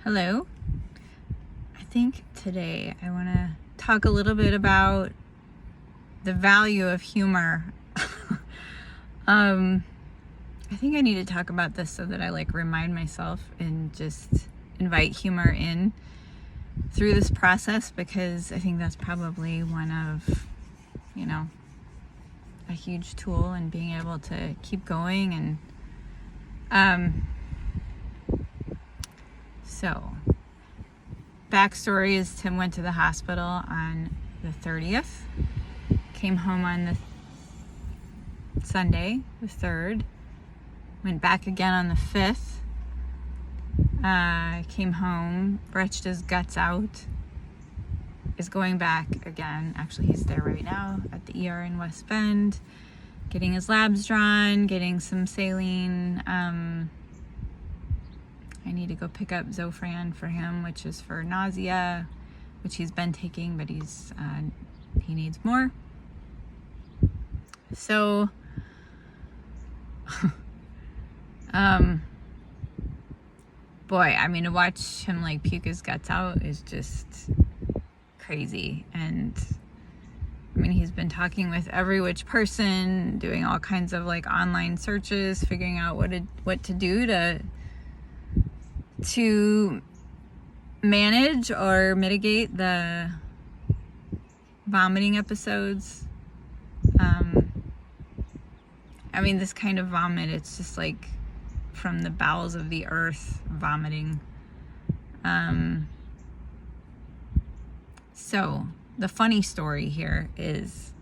Hello. I think today I want to talk a little bit about the value of humor. I think I need to talk about this so that I remind myself and just invite humor in through this process, because I think that's probably one of, a huge tool in being able to keep going. And so backstory is Tim went to the hospital on the 30th, came home on the Sunday, the 3rd, went back again on the 5th, came home, retched his guts out, is going back again. Actually, he's there right now at the ER in West Bend, getting his labs drawn, getting some saline. I need to go pick up Zofran for him, which is for nausea, which he's been taking, but he needs more. So, boy, I mean, to watch him puke his guts out is just crazy. And I mean, he's been talking with every which person, doing all kinds of online searches, figuring out what to do to manage or mitigate the vomiting episodes. I mean, this kind of vomit, it's just from the bowels of the earth vomiting. So the funny story here is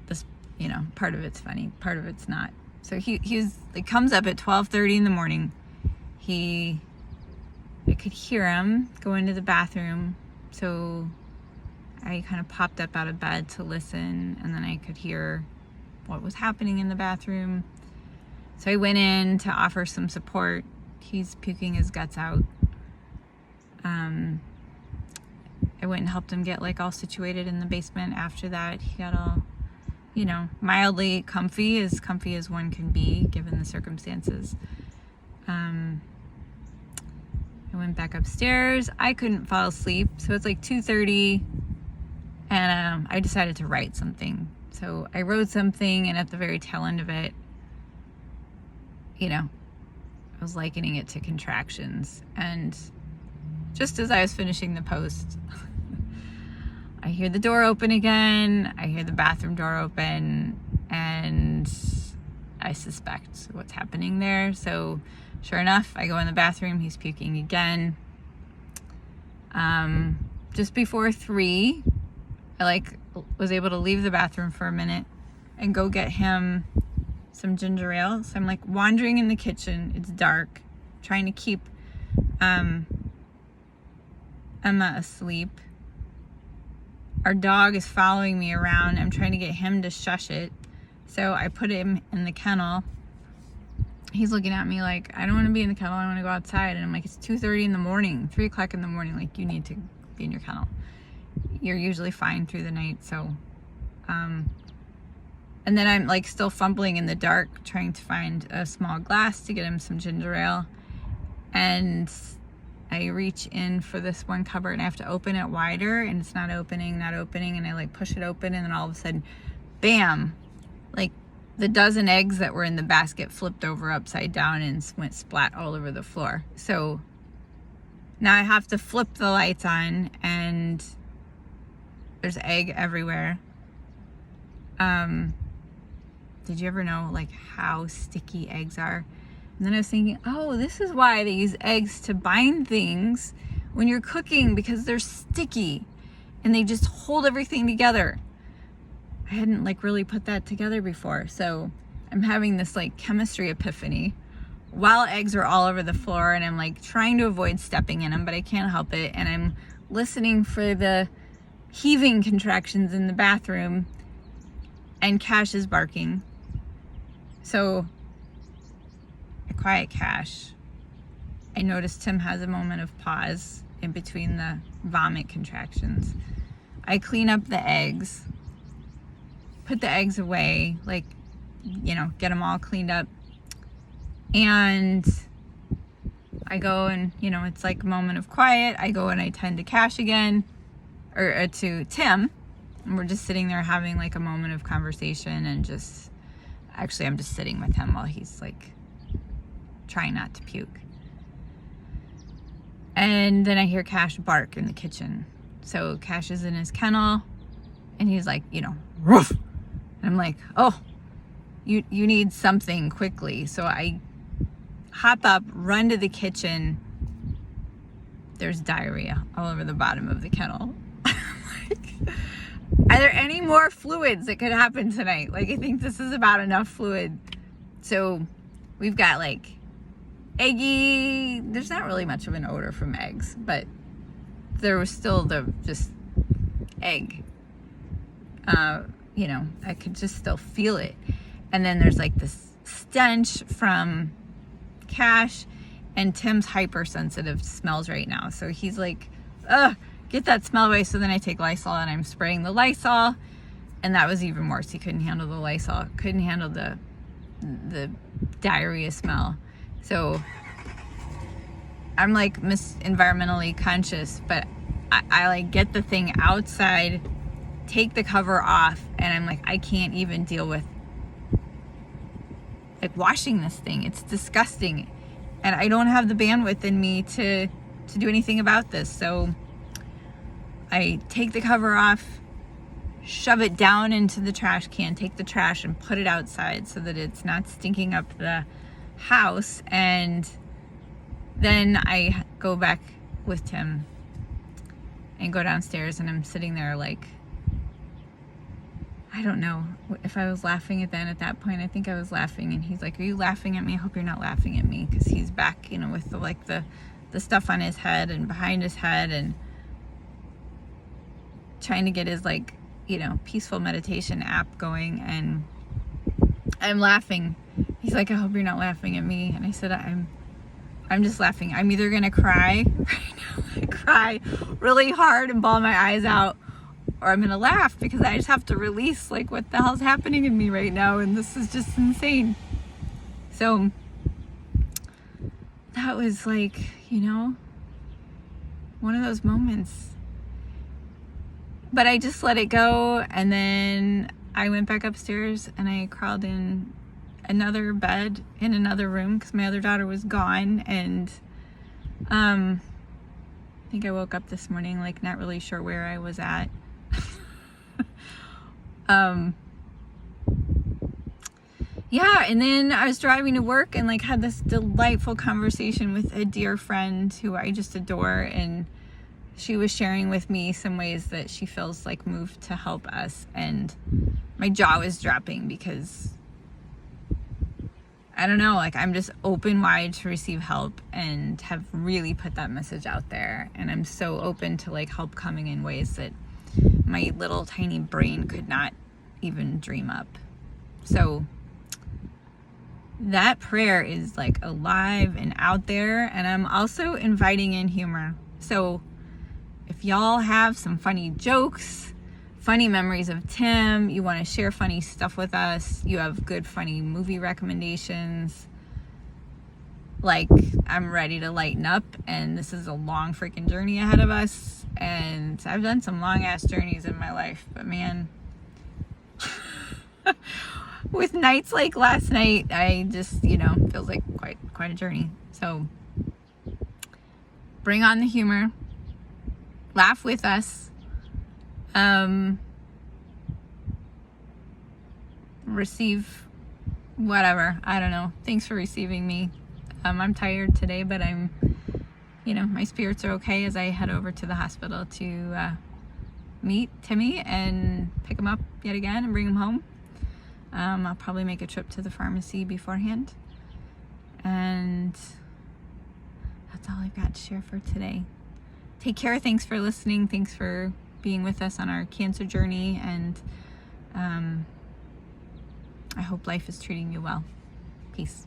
this, part of it's funny, part of it's not. So he comes up at 12:30 in the morning. I could hear him go into the bathroom, so I kind of popped up out of bed to listen, and then I could hear what was happening in the bathroom. So I went in to offer some support. He's puking his guts out. I went and helped him get all situated in the basement. After that, he got all, mildly comfy as one can be given the circumstances. I went back upstairs. I couldn't fall asleep, so it's 2:30, and I decided to write something. So I wrote something, and at the very tail end of it, I was likening it to contractions. And just as I was finishing the post, I hear the door open again. I hear the bathroom door open, and I suspect what's happening there. So sure enough, I go in the bathroom. He's puking again. Just before 3, I was able to leave the bathroom for a minute and go get him some ginger ale. So I'm wandering in the kitchen. It's dark, trying to keep Emma asleep. Our dog is following me around. I'm trying to get him to shush it. So I put him in the kennel. He's looking at me I don't want to be in the kennel. I want to go outside. And I'm it's 2:30 in the morning, 3 o'clock in the morning. You need to be in your kennel. You're usually fine through the night. So, and then I'm still fumbling in the dark, trying to find a small glass to get him some ginger ale. And I reach in for this one cupboard, and I have to open it wider, and it's not opening. And I push it open, and then all of a sudden, bam, the dozen eggs that were in the basket flipped over upside down and went splat all over the floor. So now I have to flip the lights on, and there's egg everywhere. Did you ever know how sticky eggs are? And then I was thinking, oh, this is why they use eggs to bind things when you're cooking, because they're sticky and they just hold everything together. I hadn't really put that together before. So I'm having this chemistry epiphany while eggs are all over the floor, and I'm trying to avoid stepping in them, but I can't help it. And I'm listening for the heaving contractions in the bathroom, and Cash is barking. So I quiet Cash. I notice Tim has a moment of pause in between the vomit contractions. I clean up the eggs, put the eggs away, get them all cleaned up. And I go and, it's like a moment of quiet. I go and I tend to Cash again, or to Tim, and we're just sitting there having like a moment of conversation, and actually I'm just sitting with him while he's like trying not to puke. And then I hear Cash bark in the kitchen. So Cash is in his kennel and he's like, roof. And I'm like, oh, you need something quickly. So I hop up, run to the kitchen. There's diarrhea all over the bottom of the kennel. Like, are there any more fluids that could happen tonight? Like, I think this is about enough fluid. So we've got like eggy, there's not really much of an odor from eggs, but there was still the just egg. I could just still feel it. And then there's like this stench from Cash, and Tim's hypersensitive to smells right now. So he's like, ugh, get that smell away. So then I take Lysol and I'm spraying the Lysol, and that was even worse. He couldn't handle the Lysol, couldn't handle the diarrhea smell. So I'm like environmentally conscious, but I like get the thing outside, take the cover off, and I'm like, I can't even deal with like washing this thing. It's disgusting. And I don't have the bandwidth in me to do anything about this. So I take the cover off, shove it down into the trash can, take the trash and put it outside so that it's not stinking up the house. And then I go back with Tim and go downstairs, and I'm sitting there like, I don't know if I was laughing at that point. I think I was laughing, and he's like, are you laughing at me? I hope you're not laughing at me, because he's back, with the stuff on his head and behind his head, and trying to get his peaceful meditation app going. And I'm laughing. He's like, I hope you're not laughing at me. And I said, I'm just laughing. I'm either gonna cry right now, I cry really hard and bawl my eyes out, or I'm gonna laugh because I just have to release like what the hell's happening in me right now, and this is just insane. So that was like, one of those moments. But I just let it go, and then I went back upstairs and I crawled in another bed in another room because my other daughter was gone. And I think I woke up this morning like not really sure where I was at. Yeah, and then I was driving to work and like had this delightful conversation with a dear friend who I just adore, and she was sharing with me some ways that she feels like moved to help us, and my jaw was dropping because I don't know, like I'm just open wide to receive help, and have really put that message out there. And I'm so open to like help coming in ways that my little tiny brain could not even dream up. So that prayer is like alive and out there, and I'm also inviting in humor. So if y'all have some funny jokes, funny memories of Tim, you want to share funny stuff with us, you have good funny movie recommendations, like I'm ready to lighten up. And this is a long freaking journey ahead of us, and I've done some long ass journeys in my life, but man, with nights like last night, I just, feels like quite a journey. So bring on the humor, laugh with us, receive whatever, I don't know. Thanks for receiving me. I'm tired today, but I'm, my spirits are okay as I head over to the hospital to meet Timmy and pick him up yet again and bring him home. I'll probably make a trip to the pharmacy beforehand. And that's all I've got to share for today. Take care. Thanks for listening. Thanks for being with us on our cancer journey. And I hope life is treating you well. Peace.